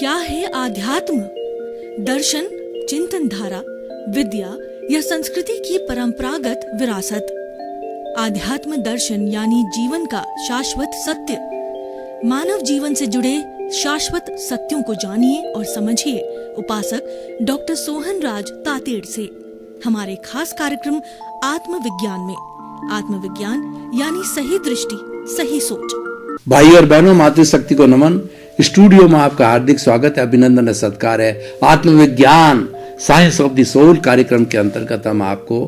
क्या है आध्यात्म? दर्शन, चिंतन धारा, विद्या या संस्कृति की परंपरागत विरासत। आध्यात्म दर्शन यानी जीवन का शाश्वत सत्य। मानव जीवन से जुड़े शाश्वत सत्यों को जानिए और समझिए उपासक डॉक्टर सोहन राज तातेड़ से हमारे खास कार्यक्रम आत्मविज्ञान में। आत्मविज्ञान यानी सही दृष्टि, सही सोच। भाई और बहनों, मातृशक्ति को नमन। स्टूडियो में आपका हार्दिक स्वागत है, अभिनंदन है, सत्कार है। आत्मविज्ञान साइंस ऑफ द सोल कार्यक्रम के अंतर्गत हम आपको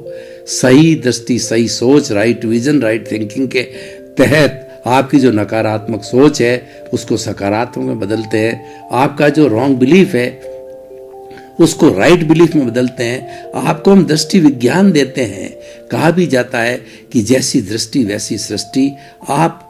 सही दृष्टि, सही सोच, राइट विजन, राइट थिंकिंग के तहत आपकी जो नकारात्मक सोच है उसको सकारात्मक में बदलते हैं। आपका जो रॉन्ग बिलीफ है उसको राइट बिलीफ में बदलते हैं। आपको हम दृष्टि विज्ञान देते हैं। कहा भी जाता है कि जैसी दृष्टि वैसी सृष्टि। आप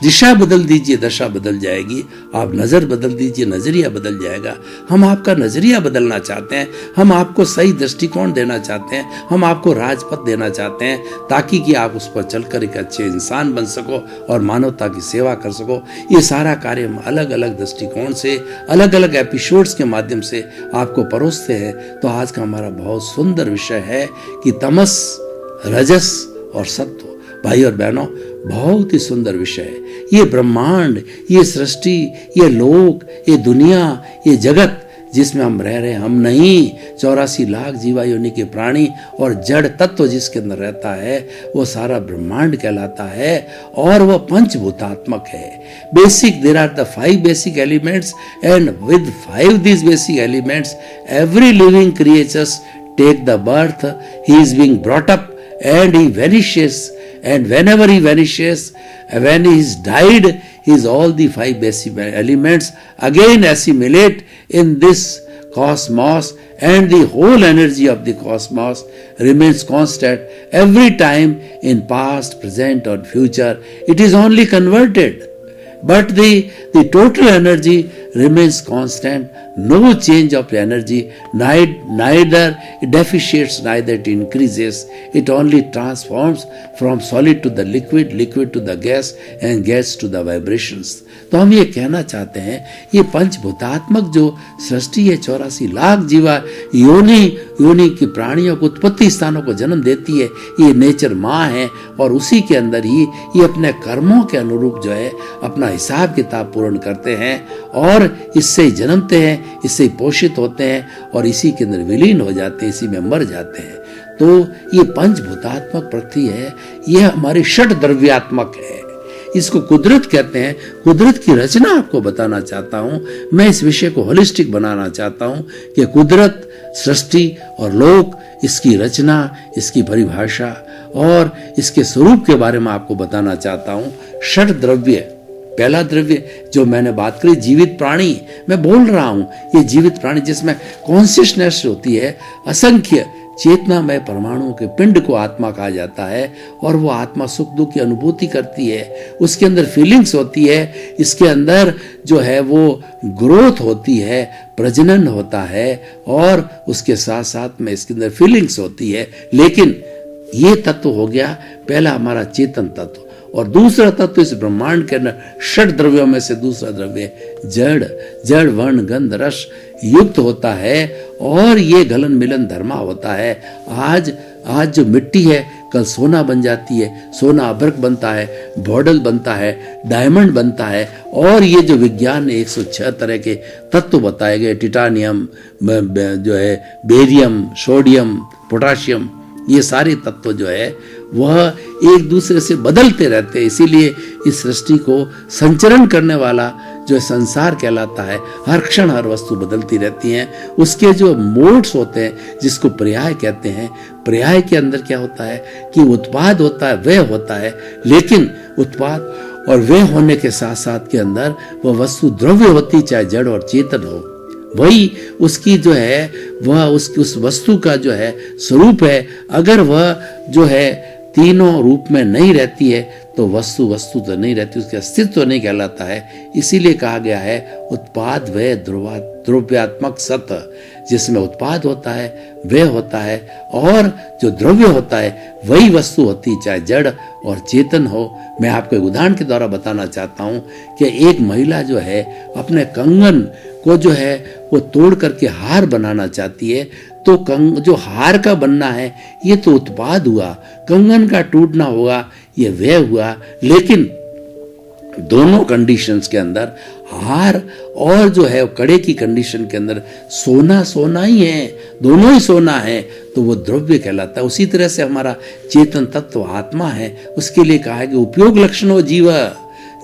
दिशा बदल दीजिए, दशा बदल जाएगी। आप नज़र बदल दीजिए, नज़रिया बदल जाएगा। हम आपका नज़रिया बदलना चाहते हैं। हम आपको सही दृष्टिकोण देना चाहते हैं। हम आपको राजपथ देना चाहते हैं ताकि कि आप उस पर चलकर एक अच्छे इंसान बन सको और मानवता की सेवा कर सको। ये सारा कार्य हम अलग अलग दृष्टिकोण से, अलग अलग एपिसोड्स के माध्यम से आपको परोसते हैं। तो आज का हमारा बहुत सुंदर विषय है कि तमस, रजस और सत्व। भाई और बहनों, बहुत ही सुंदर विषय है। ये ब्रह्मांड, ये सृष्टि, ये लोक, ये दुनिया, ये जगत जिसमें हम रह रहे हैं, हम नहीं, 84 लाख जीवा योनि के प्राणी और जड़ तत्व जिसके अंदर रहता है वो सारा ब्रह्मांड कहलाता है और वह पंचभूतात्मक है। Basic, there are the 5 basic elements and with 5 these basic elements every living creatures take the birth. He is being brought up and he vanishes. And whenever he vanishes, when he is died, is all the 5 basic elements again assimilate in this cosmos, and the whole energy of the cosmos remains constant every time in past, present or future. It is only converted, but the total energy remains constant. No change of energy, neither it deficits, neither it increases. It only transforms from solid to the liquid, liquid to the gas, and gas to the vibrations. तो हम ये कहना चाहते हैं, ये पंचभूतात्मक जो सृष्टि है, 84 लाख जीवा योनि की प्राणियों को उत्पत्ति स्थानों को जन्म देती है। ये नेचर माँ है और उसी के अंदर ही ये अपने कर्मों के अनुरूप जो है अपना हिसाब किताब पूर्ण करते हैं और इससे ही जन्मते हैं, इससे ही पोषित होते हैं और इसी के अंदर विलीन हो जाते हैं, इसी में मर जाते हैं। तो ये पंचभूतात्मक प्रकृति है, यह हमारी षट द्रव्यात्मक है। इसको कुदरत कहते हैं। कुदरत की रचना आपको बताना चाहता हूं। मैं इस विषय को होलिस्टिक बनाना चाहता हूं कि कुदरत, सृष्टि और लोक, इसकी रचना, इसकी परिभाषा और इसके स्वरूप के बारे में आपको बताना चाहता हूं। षट द्रव्य, पहला द्रव्य जो मैंने बात करी, जीवित प्राणी। मैं बोल रहा हूं ये जीवित प्राणी जिसमें कॉन्शियसनेस होती है, असंख्य चेतनामय परमाणुओं के पिंड को आत्मा कहा जाता है और वो आत्मा सुख दुख की अनुभूति करती है। उसके अंदर फीलिंग्स होती है, इसके अंदर जो है वो ग्रोथ होती है, प्रजनन होता है और उसके साथ साथ में इसके अंदर फीलिंग्स होती है। लेकिन ये तत्व हो गया पहला हमारा चेतन तत्व। और दूसरा तत्व इस ब्रह्मांड के अंदर षट द्रव्यों में से दूसरा द्रव्य जड़ वर्ण गंध रस युक्त होता है और ये गलन मिलन धर्मा होता है। आज जो मिट्टी है कल सोना बन जाती है, सोना अभ्रक बनता है, बॉडल बनता है, डायमंड बनता है और ये जो विज्ञान ने 106 तरह के तत्व बताए गए, टिटानियम जो है, बेरियम, सोडियम, पोटाशियम, ये सारे तत्व जो है वह एक दूसरे से बदलते रहते हैं। इसीलिए इस सृष्टि को संचरण करने वाला जो संसार कहलाता है, हर क्षण हर वस्तु बदलती रहती है। उसके जो मोड्स होते हैं जिसको पर्याय कहते हैं, पर्याय के अंदर क्या होता है कि उत्पाद होता है, व्यय होता है। लेकिन उत्पाद और व्यय होने के साथ साथ के अंदर वह वस्तु द्रव्य होती, चाहे जड़ और चेतन हो। वही उसकी जो है वह उस वस्तु का जो है स्वरूप है। अगर वह जो है तीनों रूप में नहीं रहती है तो वस्तु तो नहीं रहती, उसका अस्तित्व तो नहीं कहलाता है। इसीलिए कहा गया है उत्पाद व्यय द्रव्यात्मक सत। जिसमें उत्पाद होता है, व्यय होता है, और जो द्रव्य होता है वही वस्तु होती, चाहे जड़ और चेतन हो। मैं आपको एक उदाहरण के द्वारा बताना चाहता हूँ कि एक महिला जो है अपने कंगन को जो है वो तोड़ करके हार बनाना चाहती है, तो जो हार का बनना है ये तो उत्पाद हुआ, कंगन का टूटना हुआ ये व्यय हुआ। लेकिन दोनों कंडीशंस के अंदर, हार और जो है कड़े की कंडीशन के अंदर सोना सोना ही है, दोनों ही सोना है, तो वो द्रव्य कहलाता है। उसी तरह से हमारा चेतन तत्व आत्मा है, उसके लिए कहा है कि उपयोग लक्षणो जीव।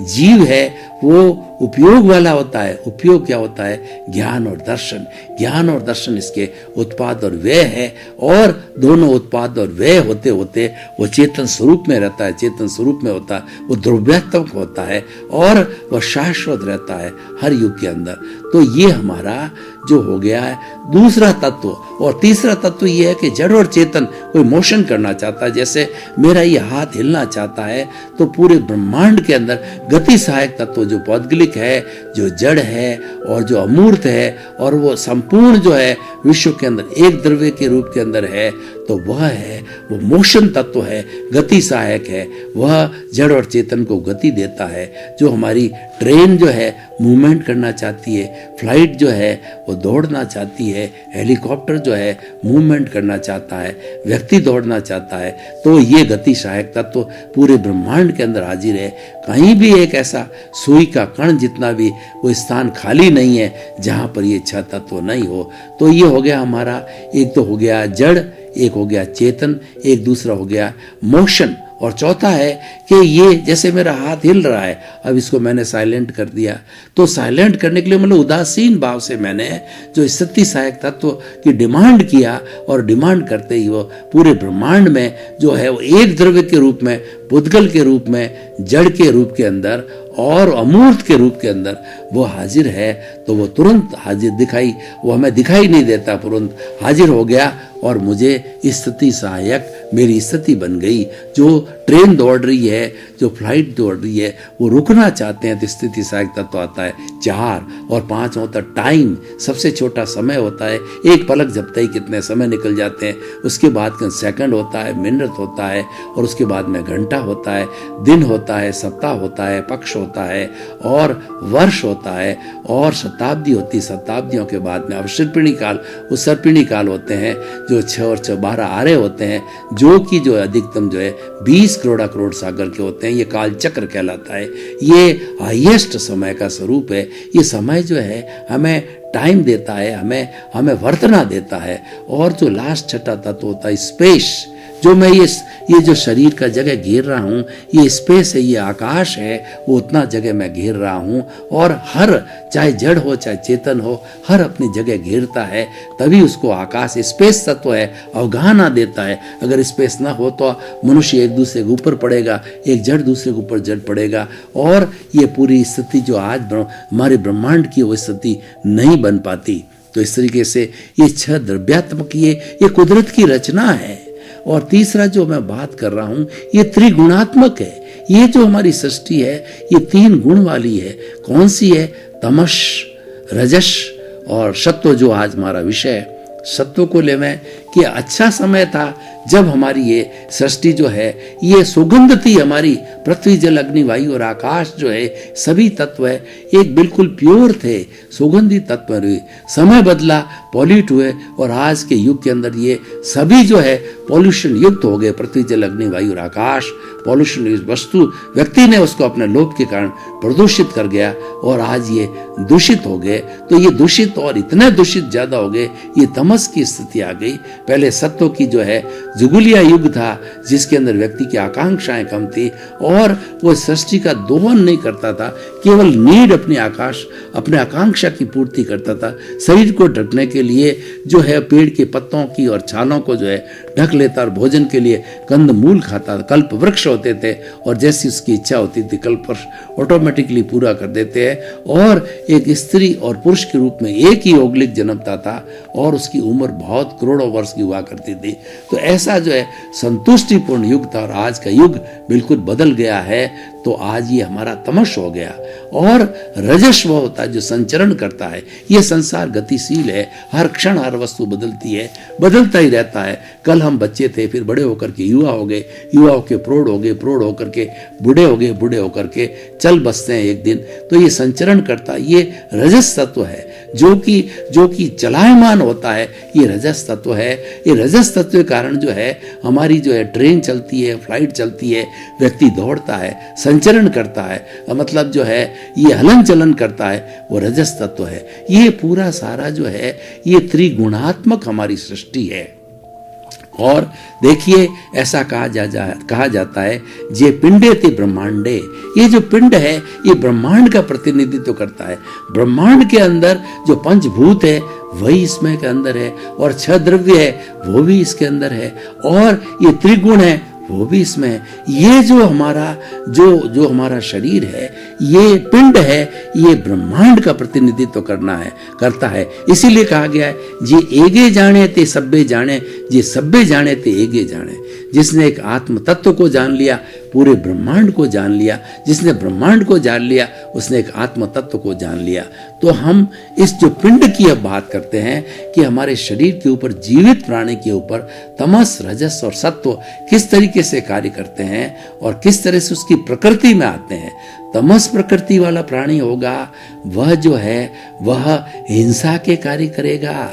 जीव है वो उपयोग वाला होता है। उपयोग क्या होता है? ज्ञान और दर्शन। ज्ञान और दर्शन इसके उत्पाद और व्यय है, और दोनों उत्पाद और व्यय होते होते वो चेतन स्वरूप में रहता है, चेतन स्वरूप में होता है, वो द्रव्यात्मक होता है, और वह शाश्वत रहता है हर युग के अंदर। तो ये हमारा जो हो गया है दूसरा तत्व। और तीसरा तत्व ये है कि जड़ और चेतन कोई मोशन करना चाहता है। जैसे मेरा ये हाथ हिलना चाहता है, तो पूरे ब्रह्मांड के अंदर गति सहायक तत्व जो पौद्गलिक है, जो जड़ है और जो अमूर्त है, और वो संपूर्ण जो है विश्व के अंदर एक द्रव्य के रूप के अंदर है, तो वह है वो मोशन तत्व है, गति सहायक है। वह जड़ और चेतन को गति देता है। जो हमारी ट्रेन जो है मूवमेंट करना चाहती है, फ्लाइट जो है वो दौड़ना चाहती है, हेलीकॉप्टर जो है मूवमेंट करना चाहता है, व्यक्ति दौड़ना चाहता है, तो ये गति सहायक तत्व पूरे ब्रह्मांड के अंदर हाजिर है। कहीं भी एक ऐसा सुई का कण जितना भी वो स्थान खाली नहीं है जहां पर ये छह तत्व नहीं हो। तो ये हो गया हमारा, एक तो हो गया जड़, एक हो गया चेतन, एक दूसरा हो गया मोशन, और चौथा है कि ये जैसे मेरा हाथ हिल रहा है, अब इसको मैंने साइलेंट कर दिया, तो साइलेंट करने के लिए मतलब उदासीन भाव से मैंने जो स्थिति सहायक तत्व की डिमांड किया, और डिमांड करते ही वो पूरे ब्रह्मांड में जो है वो एक द्रव्य के रूप में, पुद्गल के रूप में, जड़ के रूप के अंदर और अमूर्त के रूप के अंदर वो हाजिर है। तो वो तुरंत हाजिर दिखाई, वो हमें दिखाई नहीं देता, तुरंत हाजिर हो गया, और मुझे स्थिति सहायक मेरी स्थिति बन गई। जो ट्रेन दौड़ रही है, जो फ्लाइट दौड़ रही है, वो रुकना चाहते हैं तो स्थिति सहायक तत्व आता है 4, और 5 होता है टाइम, सबसे छोटा समय होता है, एक पलक झपकते ही कितने समय निकल जाते हैं। उसके बाद सेकंड होता है, मिनट होता है, और उसके बाद में घंटा होता है, दिन होता है, सप्ताह होता है, पक्ष होता है, और वर्ष होता है, और शताब्दी होती है। शताब्दियों के बाद में अब सर्पिणी काल, वो सर्पिणी काल होते हैं जो 6 और 6 12 आरे होते हैं, जो कि जो अधिकतम जो है 20 करोड़ सागर के होते हैं। ये काल चक्र कहलाता है। ये हाईएस्ट समय का स्वरूप है। ये समय जो है हमें टाइम देता है, हमें वर्तना देता है। और जो लास्ट छठा तत्व होता है स्पेस, जो मैं ये जो शरीर का जगह घेर रहा हूँ, ये स्पेस है, ये आकाश है, वो उतना जगह मैं घेर रहा हूँ। और हर, चाहे जड़ हो चाहे चेतन हो, हर अपनी जगह घेरता है, तभी उसको आकाश स्पेस तत्व है, अवगाहना देता है। अगर स्पेस ना हो तो मनुष्य एक दूसरे के ऊपर पड़ेगा, एक जड़ दूसरे के ऊपर जड़ पड़ेगा, और ये पूरी स्थिति जो आज हमारे ब्रह्मांड की वो स्थिति नहीं बन पाती। तो इस तरीके से ये 6 द्रव्यात्मक ये कुदरत की रचना है। और तीसरा जो मैं बात कर रहा हूं ये त्रिगुणात्मक है। ये जो हमारी सृष्टि है ये 3 गुण वाली है। कौन सी है? तमस, रजस और सत्व, जो आज हमारा विषय है। सत्व को ले मैं कि अच्छा समय था जब हमारी ये सृष्टि जो है ये सुगंध थी, हमारी पृथ्वी जल अग्नि वायु और आकाश जो है सभी तत्व है एक बिल्कुल प्योर थे, सुगंधी तत्व रहे। समय बदला, पॉल्यूट हुए, और आज के युग के अंदर ये सभी जो है पॉल्यूशन युक्त हो गए। पृथ्वी जल अग्नि वायु और आकाश पॉल्यूशन वस्तु, व्यक्ति ने उसको अपने लोभ के कारण प्रदूषित कर गया, और आज ये दूषित हो गए। तो ये दूषित और इतने दूषित ज्यादा हो गए, ये तमस की स्थिति आ गई। पहले सत्व की जो है जुगुलिया युग था, जिसके अंदर व्यक्ति की आकांक्षाएं कम थी, और वो सृष्टि का दोहन नहीं करता था, केवल नीड अपनी अपने आकांक्षा की पूर्ति करता था। शरीर को ढकने के लिए जो है पेड़ के पत्तों की और छालों को जो है ढक लेता, और भोजन के लिए कंद मूल खाता। कल्प वृक्ष होते थे, और जैसी उसकी इच्छा होती थी कल्प वृक्ष ऑटोमेटिकली पूरा कर देते हैं। और एक स्त्री और पुरुष के रूप में एक ही औगलिक जन्मता था, और उसकी उम्र बहुत करोड़ों वर्ष की हुआ करती थी। तो ऐसा जो है संतुष्टिपूर्ण युग था, और आज का युग बिल्कुल बदल गया है। तो आज ये हमारा तमस हो गया। और रजस वो होता है जो संचरण करता है। ये संसार गतिशील है, हर क्षण हर वस्तु बदलती है, बदलता ही रहता है। कल हम बच्चे थे, फिर बड़े होकर के युवा हो गए, युवा होकर प्रौढ़ हो गए, प्रौढ़ होकर के बूढ़े हो गए, बूढ़े होकर के चल बसते हैं एक दिन। तो ये संचरण करता, ये रजस तत्व है जो कि चलायमान होता है, ये रजस तत्व है। ये रजस तत्व के कारण जो है हमारी जो है ट्रेन चलती है, फ्लाइट चलती है, व्यक्ति दौड़ता है, संचरण करता है, मतलब जो है ये हलन चलन करता है, वो रजस तत्व है। ये पूरा सारा जो है ये त्रिगुणात्मक हमारी सृष्टि है। और देखिए ऐसा कहा जाता है जे पिंडे ते ब्रह्मांडे, ये जो पिंड है ये ब्रह्मांड का प्रतिनिधित्व करता है। ब्रह्मांड के अंदर जो पंचभूत है वही इसमें के अंदर है, और 6 द्रव्य है वो भी इसके अंदर है, और ये त्रिगुण है वो भी इसमें है। ये जो हमारा शरीर है, ये पिंड है, ये ब्रह्मांड का प्रतिनिधित्व करता है। इसीलिए कहा गया है जे एगे जाने ते सब्बे जाने, जे सब्बे जाने ते एगे जाने। जिसने एक आत्म तत्व को जान लिया, पूरे ब्रह्मांड को जान लिया। जिसने ब्रह्मांड को जान लिया, उसने एक आत्म तत्व को जान लिया। तो हम इस जो पिंड की अब बात करते हैं कि हमारे शरीर के ऊपर, जीवित प्राणी के ऊपर तमस, रजस और सत्व किस तरीके से कार्य करते हैं और किस तरह से उसकी प्रकृति में आते हैं। तमस प्रकृति वाला प्राणी होगा, वह जो है वह हिंसा के कार्य करेगा,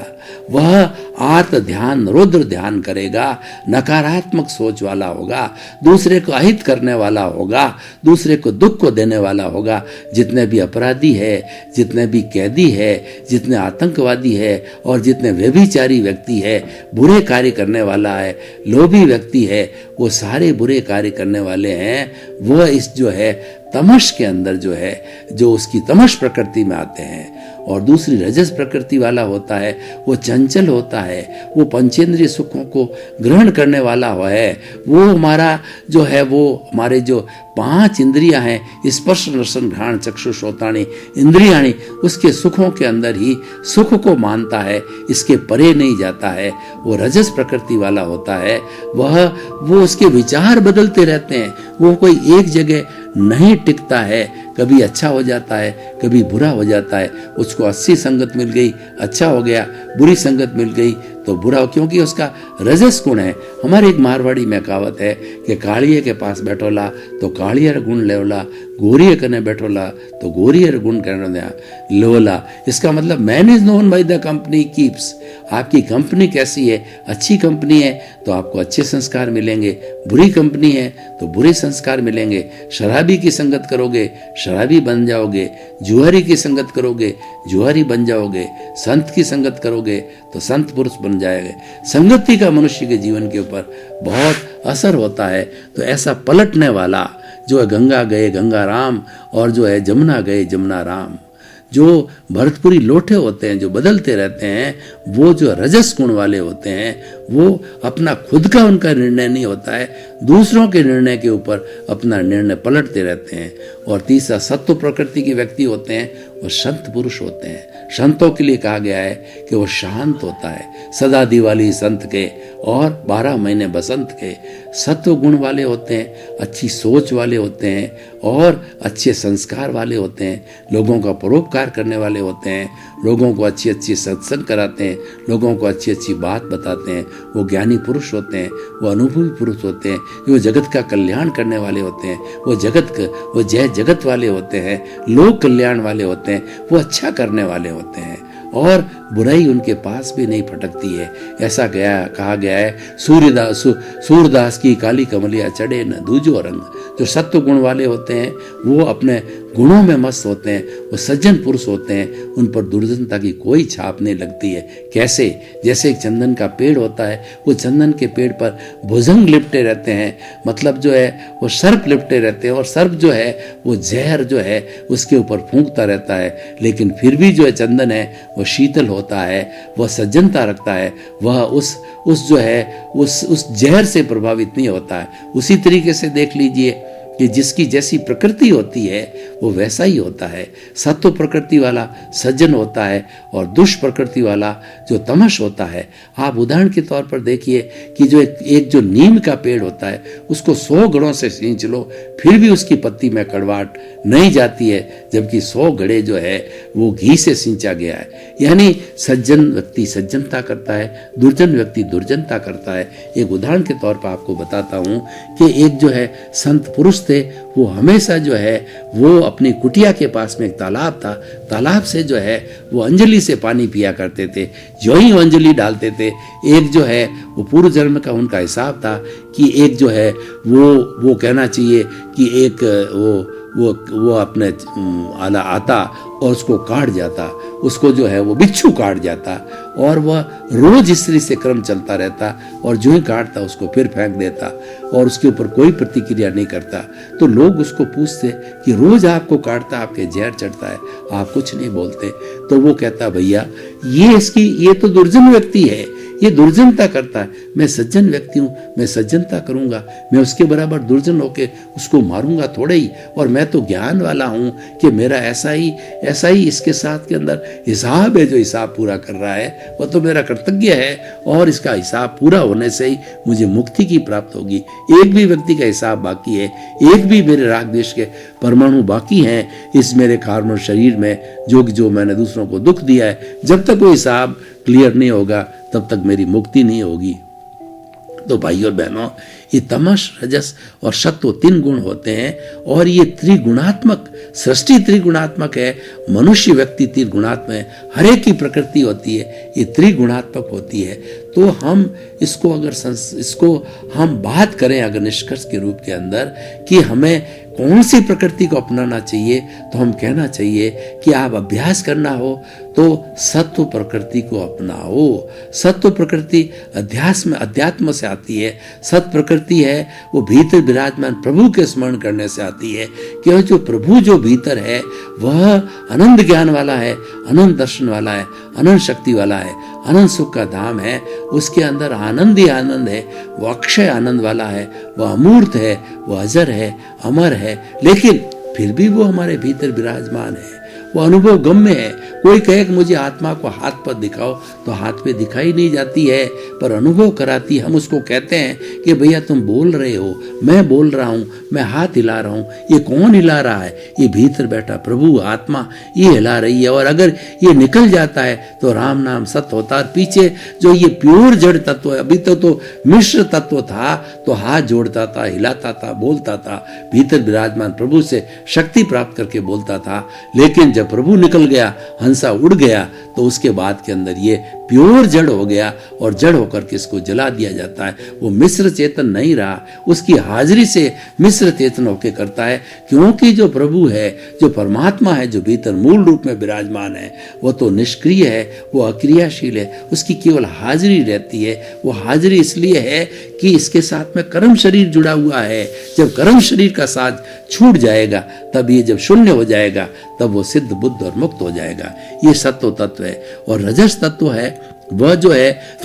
वह आर्त ध्यान, रुद्र ध्यान करेगा, नकारात्मक सोच वाला होगा, दूसरे को अहित करने वाला होगा, दूसरे को दुख को देने वाला होगा। जितने भी अपराधी है, जितने भी कैदी है, जितने आतंकवादी है और जितने व्यभिचारी व्यक्ति है, बुरे कार्य करने वाला है, लोभी व्यक्ति है, वो सारे बुरे कार्य करने वाले हैं। वह इस जो है तमस के अंदर जो है, जो उसकी तमस प्रकृति में आते हैं। और दूसरी रजस प्रकृति वाला होता है, वो चंचल होता है, वो पंचेंद्रिय सुखों को ग्रहण करने वाला है। वो हमारा जो है, वो हमारे जो 5 इंद्रियां हैं, स्पर्श रसन घ्राण चक्षु श्रोताणी इंद्रियाणी, उसके सुखों के अंदर ही सुख को मानता है, इसके परे नहीं जाता है। वो रजस प्रकृति वाला होता है। वो उसके विचार बदलते रहते हैं, वो कोई एक जगह नहीं टिकता है, कभी अच्छा हो जाता है, कभी बुरा हो जाता है। उसको अच्छी संगत मिल गई, अच्छा हो गया, बुरी संगत मिल गई तो बुरा, क्योंकि उसका रजस गुण है। हमारे एक मारवाड़ी में कहावत है कि कालिये के पास बैठोला तो कालियर गुण लेवला, गोरिये कने बैठोला तो गोरियर गुण करने लोला। इसका मतलब man is known by the company keeps. आपकी कंपनी कैसी है, अच्छी कंपनी है तो आपको अच्छे संस्कार मिलेंगे, बुरी कंपनी है तो बुरे संस्कार मिलेंगे। शराबी की संगत करोगे शराबी बन जाओगे, जुआरी की संगत करोगे जुआरी बन जाओगे, संत की संगत करोगे तो संत पुरुष बन जाएंगे। संगति का मनुष्य के जीवन के ऊपर बहुत असर होता है। तो ऐसा पलटने वाला जो है, गंगा गए गंगा राम और जो है जमुना गए जमुना राम, जो भरतपुरी लोटे होते हैं, जो बदलते रहते हैं, वो जो रजस गुण वाले होते हैं, वो अपना खुद का उनका निर्णय नहीं होता है, दूसरों के निर्णय के ऊपर अपना निर्णय पलटते रहते हैं। और तीसरा सत्व प्रकृति के व्यक्ति होते हैं, वो संत पुरुष होते हैं। संतों के लिए कहा गया है कि वो शांत होता है, सदा दिवाली संत के और 12 महीने बसंत के। सत्व गुण वाले होते हैं, अच्छी सोच वाले होते हैं और अच्छे संस्कार वाले होते हैं, लोगों का परोपकार करने वाले होते हैं, लोगों को अच्छी अच्छी सत्संग कराते हैं, लोगों को अच्छी अच्छी बात बताते हैं। वो ज्ञानी पुरुष होते हैं, वो अनुभवी पुरुष होते हैं, वो जगत का कल्याण करने वाले होते हैं, वो जय जगत वाले होते हैं, लोक कल्याण वाले होते हैं, वो अच्छा करने वाले होते हैं और बुराई उनके पास भी नहीं फटकती है। ऐसा कहा गया है, सूरदास की काली कमलिया चढ़े न दूजो रंग। जो सत्व गुण वाले होते हैं वो अपने गुणों में मस्त होते हैं, वो सज्जन पुरुष होते हैं, उन पर दुर्जनता की कोई छाप नहीं लगती है। कैसे? जैसे एक चंदन का पेड़ होता है, वो चंदन के पेड़ पर भुजंग लिपटे रहते हैं, मतलब जो है वो सर्प लिपटे रहते हैं, और सर्प जो है वो जहर जो है उसके ऊपर फूंकता रहता है, लेकिन फिर भी जो है चंदन है वो शीतल होता है, वह सज्जनता रखता है, वह उस जो है उस जहर से प्रभावित नहीं होता है। उसी तरीके से देख लीजिए कि जिसकी जैसी प्रकृति होती है वो वैसा ही होता है। सत्व प्रकृति वाला सज्जन होता है और दुष्ट प्रकृति वाला जो तमश होता है। आप उदाहरण के तौर पर देखिए कि जो एक जो नीम का पेड़ होता है उसको 100 घड़ों से सींच लो फिर भी उसकी पत्ती में कड़वाहट नहीं जाती है, जबकि 100 घड़े जो है वो घी से सींचा गया है। यानी सज्जन व्यक्ति सज्जनता करता है, दुर्जन व्यक्ति दुर्जनता करता है। एक उदाहरण के तौर पर आपको बताता हूँ कि एक जो है संत पुरुष थे, वो हमेशा जो है वो अपनी कुटिया के पास में एक तालाब था, तालाब से जो है वो अंजलि से पानी पिया करते थे। जो ही अंजलि डालते थे, एक जो है वो पूर्व जन्म का उनका हिसाब था कि एक जो है वो कहना चाहिए कि एक वो अपने आला आता और उसको काट जाता, उसको जो है वो बिच्छू काट जाता और वह रोज स्त्री से क्रम चलता रहता और जो ही काटता उसको फिर फेंक देता और उसके ऊपर कोई प्रतिक्रिया नहीं करता। तो लोग उसको पूछते कि रोज आपको काटता, आपके जहर चढ़ता है, आप कुछ नहीं बोलते। तो वो कहता भैया ये तो दुर्जन व्यक्ति है, ये दुर्जनता करता है। मैं सज्जन व्यक्ति हूँ, मैं सज्जनता करूंगा, मैं उसके बराबर दुर्जन होके उसको मारूंगा थोड़े ही। और मैं तो ज्ञान वाला हूँ कि मेरा ऐसा ही इसके साथ के अंदर हिसाब है, जो हिसाब पूरा कर रहा है वह तो मेरा कर्तव्य है और इसका हिसाब पूरा होने से ही मुझे मुक्ति की प्राप्त होगी। एक भी व्यक्ति का हिसाब बाकी है, एक भी मेरे राग द्वेष के परमाणु बाकी हैं इस मेरे कार्बन शरीर में, जो मैंने दूसरों को दुख दिया है। जब तक वो हिसाब क्लियर नहीं होगा तब तक मेरी मुक्ति नहीं होगी। तो भाइयों बहनों, ये तमस, रजस और सत्व 3 गुण होते हैं और ये त्रिगुणात्मक, सृष्टि त्रिगुणात्मक है, मनुष्य व्यक्ति त्रिगुणात्मक है, हर एक की प्रकृति होती है, ये त्रिगुणात्मक होती है। तो हम इसको हम बात करें अगर निष्कर्ष के रूप के अंदर कि हमें कौन सी प्रकृति को अपनाना चाहिए, तो हम कहना चाहिए कि आप अभ्यास करना हो तो सत्व प्रकृति को अपनाओ। सत्व प्रकृति अध्यात्म से आती है। सत्व प्रकृति है वो भीतर विराजमान प्रभु के स्मरण करने से आती है, क्योंकि जो प्रभु जो भीतर है वह अनंत ज्ञान वाला है, अनंत दर्शन वाला है, अनंत शक्ति वाला है, अनंत सुख का धाम है। उसके अंदर आनंद ही आनंद है, वो अक्षय आनंद वाला है, वह अमूर्त है, वह अजर है, अमर है, लेकिन फिर भी वो हमारे भीतर विराजमान है, वो अनुभव गम्य है। कोई कहे कि मुझे आत्मा को हाथ पर दिखाओ तो हाथ पे दिखाई नहीं जाती है, पर अनुभव कराती। हम उसको कहते हैं कि भैया तुम बोल रहे हो, मैं बोल रहा हूँ, मैं हाथ हिला रहा हूँ, ये कौन हिला रहा है? ये भीतर बैठा प्रभु आत्मा ये हिला रही है। और अगर ये निकल जाता है तो राम नाम सत्य होता है। पीछे जो ये प्योर जड़ तत्व है, अभी तो मिश्र तत्व था, तो हाथ जोड़ता था, हिलाता था, बोलता था, भीतर विराजमान प्रभु से शक्ति प्राप्त करके बोलता था। लेकिन जब प्रभु निकल गया, हंसा उड़ गया, तो उसके बाद के अंदर ये प्योर जड़ हो गया और जड़ होकर के इसको जला दिया जाता है। वो मिश्र चेतन नहीं रहा, उसकी हाजिरी से मिश्र चेतन होकर करता है, क्योंकि जो प्रभु है, जो परमात्मा है, जो भीतर मूल रूप में विराजमान है, वो तो निष्क्रिय है, वो अक्रियाशील है, उसकी केवल हाजिरी रहती है। वो हाजिरी इसलिए है कि इसके साथ में कर्म शरीर जुड़ा हुआ है। जब कर्म शरीर का साथ छूट जाएगा, तब ये जब शून्य हो जाएगा, तब वो सिद्ध बुद्ध और मुक्त हो जाएगा। ये सत्व तत्व है। और रजस तत्व है वह जो है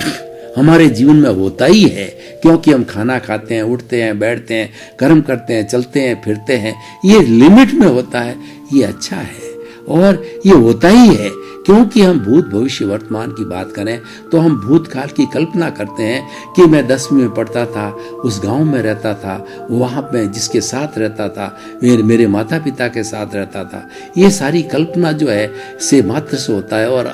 हमारे जीवन में होता ही है, क्योंकि हम खाना खाते हैं, उठते हैं, बैठते हैं, कर्म करते हैं, चलते हैं, फिरते हैं, ये लिमिट में होता है। ये अच्छा है और ये होता ही है, क्योंकि हम भूत भविष्य वर्तमान की बात करें तो हम भूतकाल की कल्पना करते हैं कि मैं 10वीं में पढ़ता था, उस गांव में रहता था, वहां पे जिसके साथ रहता था, मेरे माता पिता के साथ रहता था। ये सारी कल्पना जो है से मात्र से होता है और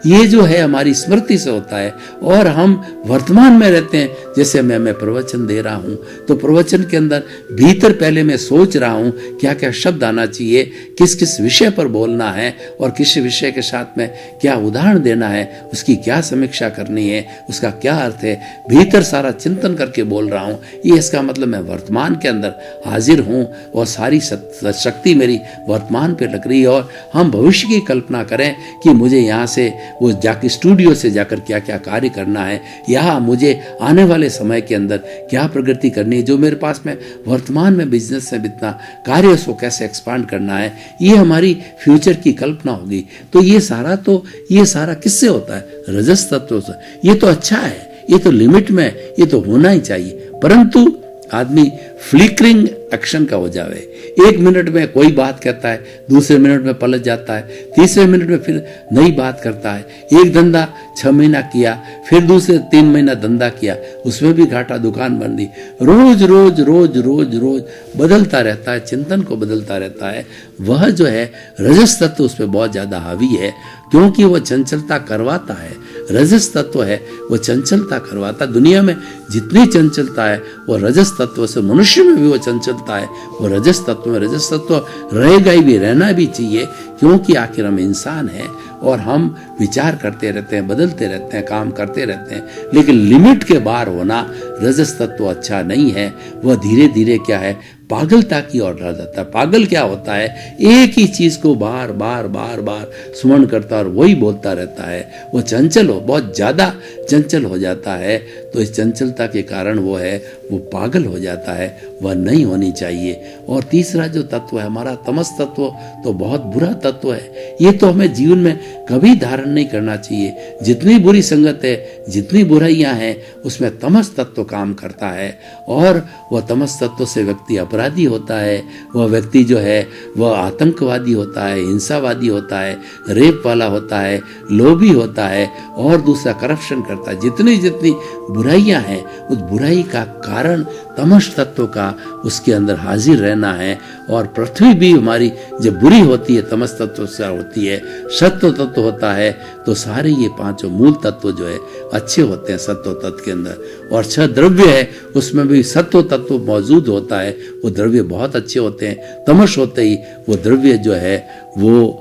ये जो है हमारी स्मृति से होता है। और हम वर्तमान में रहते हैं। जैसे मैं प्रवचन दे रहा हूँ तो प्रवचन के अंदर भीतर पहले मैं सोच रहा हूँ क्या क्या शब्द आना चाहिए, किस किस विषय पर बोलना है और किस विषय के साथ में क्या उदाहरण देना है, उसकी क्या समीक्षा करनी है, उसका क्या अर्थ है, भीतर सारा चिंतन करके बोल रहा हूँ। ये इसका मतलब मैं वर्तमान के अंदर हाजिर हूँ और सारी शक्ति मेरी वर्तमान पे लग रही है। और हम भविष्य की कल्पना करें कि मुझे यहाँ से वो जाकर स्टूडियो से जाकर क्या क्या कार्य करना है, या मुझे आने वाले समय के अंदर क्या प्रगति करनी है, जो मेरे पास में वर्तमान में बिजनेस में इतना कार्य उसको कैसे एक्सपांड करना है, ये हमारी फ्यूचर की कल्पना होगी। तो ये सारा किससे होता है? रजस तत्व से। ये तो अच्छा है, ये तो लिमिट में, ये तो होना ही चाहिए। परंतु आदमी फ्लिकरिंग एक्शन का हो जावे। एक मिनट में कोई बात कहता है, दूसरे मिनट में पलट जाता है, तीसरे मिनट में फिर नई बात करता है। एक धंधा 6 महीना किया, फिर दूसरे 3 महीना धंधा किया, उसमें भी घाटा, दुकान बंद दी। रोज रोज रोज रोज रोज बदलता रहता है, चिंतन को बदलता रहता है। वह जो है रजस तत्व उस पर बहुत ज्यादा हावी है, क्योंकि वह चंचलता करवाता है। रजस तत्व है वो चंचलता करवाता। दुनिया में जितनी चंचलता है वो रजस तत्व से, मनुष्य में भी वो चंचलता है वो रजस तत्व में। रजस तत्व रहेगा ही भी, रहना भी चाहिए, क्योंकि आखिर हम इंसान हैं और हम विचार करते रहते हैं, बदलते रहते हैं, काम करते रहते हैं। लेकिन लिमिट के बाहर होना रजस तत्व अच्छा नहीं है। वह धीरे धीरे क्या है, पागलता की ओर बढ़ जाता है। पागल क्या होता है, एक ही चीज को बार बार बार बार स्मरण करता और वही बोलता रहता है। वो चंचल हो, बहुत ज्यादा चंचल हो जाता है। तो इस चंचलता के कारण वो है वो पागल हो जाता है, वह नहीं होनी चाहिए। और तीसरा जो तत्व है हमारा तमस तत्व, तो बहुत बुरा तत्व है। ये तो हमें जीवन में कभी धारण नहीं करना चाहिए। जितनी बुरी संगत है, जितनी बुराइयां हैं, उसमें तमस तत्व काम करता है और वह तमस तत्व से व्यक्ति अपराधी होता है। वह व्यक्ति जो है वह आतंकवादी होता है, हिंसावादी होता है, रेप वाला होता है, लोभी होता है और दूसरा करप्शन करता है। जितनी जितनी बुराइयां हैं, उस बुराई का कारण तमस तत्व का उसके अंदर हाजिर रहना है। और पृथ्वी भी हमारी जब बुरी होती है, तमस तत्व से होती है, सत्व तत्व होता है, तो सारे ये 5 मूल तत्व जो है अच्छे होते हैं सत्व तत्व के अंदर। और 6 द्रव्य है, उसमें भी सत्व तत्व मौजूद होता है, वो द्रव्य बहुत अच्छे होते हैं। तमस होते ही वो द्रव्य जो है वो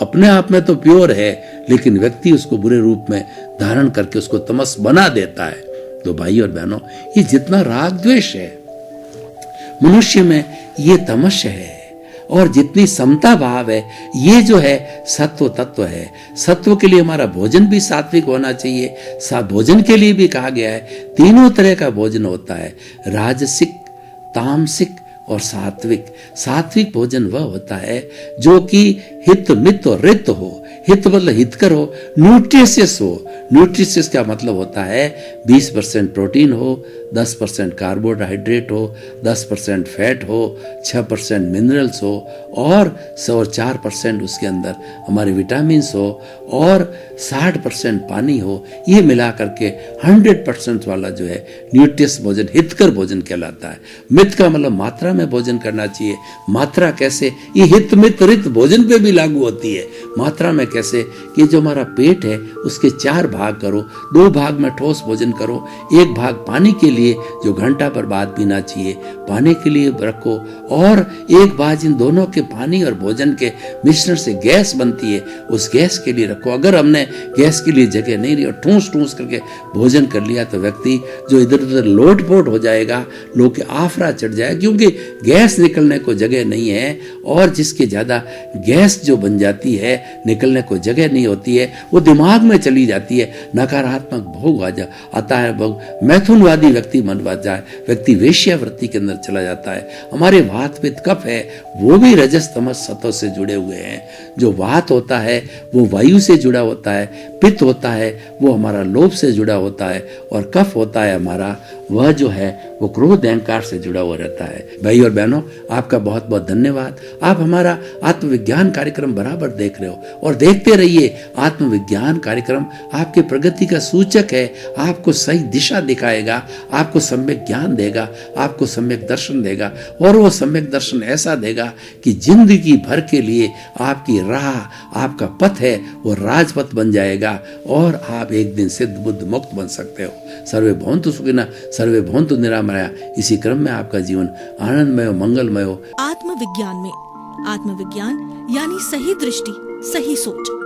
अपने आप में तो प्योर है, लेकिन व्यक्ति उसको बुरे रूप में धारण करके उसको तमस बना देता है। तो भाई और बहनों, ये जितना राग द्वेष है मनुष्य में, ये तमस है। और जितनी समता भाव है, ये जो है सत्व तत्व है। सत्व के लिए हमारा भोजन भी सात्विक होना चाहिए। भोजन के लिए भी कहा गया है 3 तरह का भोजन होता है, राजसिक, तामसिक और सात्विक। सात्विक भोजन वह होता है जो कि हित मित और रित हो। हित मतलब हितकर हो, न्यूट्रिशियस हो। न्यूट्रिशियस का मतलब होता है 20% प्रोटीन हो, 10% कार्बोहाइड्रेट हो, 10% फैट हो, 6% मिनरल्स हो और 4% उसके अंदर हमारे विटामिन हो और 60% पानी हो। ये मिला करके 100% वाला जो है न्यूट्रियस भोजन, हितकर भोजन कहलाता है। मित का मतलब मात्रा में भोजन करना चाहिए। मात्रा कैसे, ये हित मित रित भोजन पे भी लागू होती है। मात्रा में कैसे कि जो हमारा पेट है उसके 4 भाग करो, 2 भाग में ठोस भोजन करो, 1 भाग पानी के लिए जो घंटा पर बाद पीना चाहिए पानी के लिए रखो, और 1 भाग इन दोनों के पानी और भोजन के मिश्रण से गैस बनती है, उस गैस के लिए रखो। अगर हमने गैस के लिए जगह नहीं रही और ठूस ठूस करके भोजन कर लिया तो व्यक्ति जो इधर उधर लोटपोट हो जाएगा, लोग के आफरा चढ़ जाएगा, क्योंकि गैस निकलने को जगह नहीं है। और जिसके ज्यादा गैस जो बन जाती है, निकलने को जगह नहीं होती है, वो दिमाग में चली जाती है, नकारात्मक भोग आता है, मैथुनवादी व्यक्ति मन जाए, व्यक्ति वेश्यावृत्ति के अंदर चला जाता है। हमारे वात पित्त कफ है वो भी रजस तमस सत्व से जुड़े हुए हैं। जो वात होता है वो वायु से जुड़ा होता है, पित्त होता है वो हमारा लोभ से जुड़ा होता है, और कफ होता है हमारा वह जो है वो क्रोध अहंकार से जुड़ा हुआ रहता है। भाई और बहनों, आपका बहुत बहुत धन्यवाद। आप हमारा आत्मविज्ञान कार्यक्रम बराबर देख रहे हो और देखते रहिए। आत्मविज्ञान कार्यक्रम आपके प्रगति का सूचक है, आपको सही दिशा दिखाएगा, आपको सम्यक ज्ञान देगा, आपको सम्यक दर्शन देगा, और वो सम्यक दर्शन ऐसा देगा कि जिंदगी भर के लिए आपकी राह, आपका पथ है वो राजपथ बन जाएगा और आप एक दिन सिद्ध बुद्ध मुक्त बन सकते हो। सर्वे भवन्तु सुखिनः, सर्वे भवन्तु निरामया। इसी क्रम में आपका जीवन आनंदमय हो, मंगलमय हो। आत्मविज्ञान में आत्मविज्ञान यानी सही दृष्टि, सही सोच।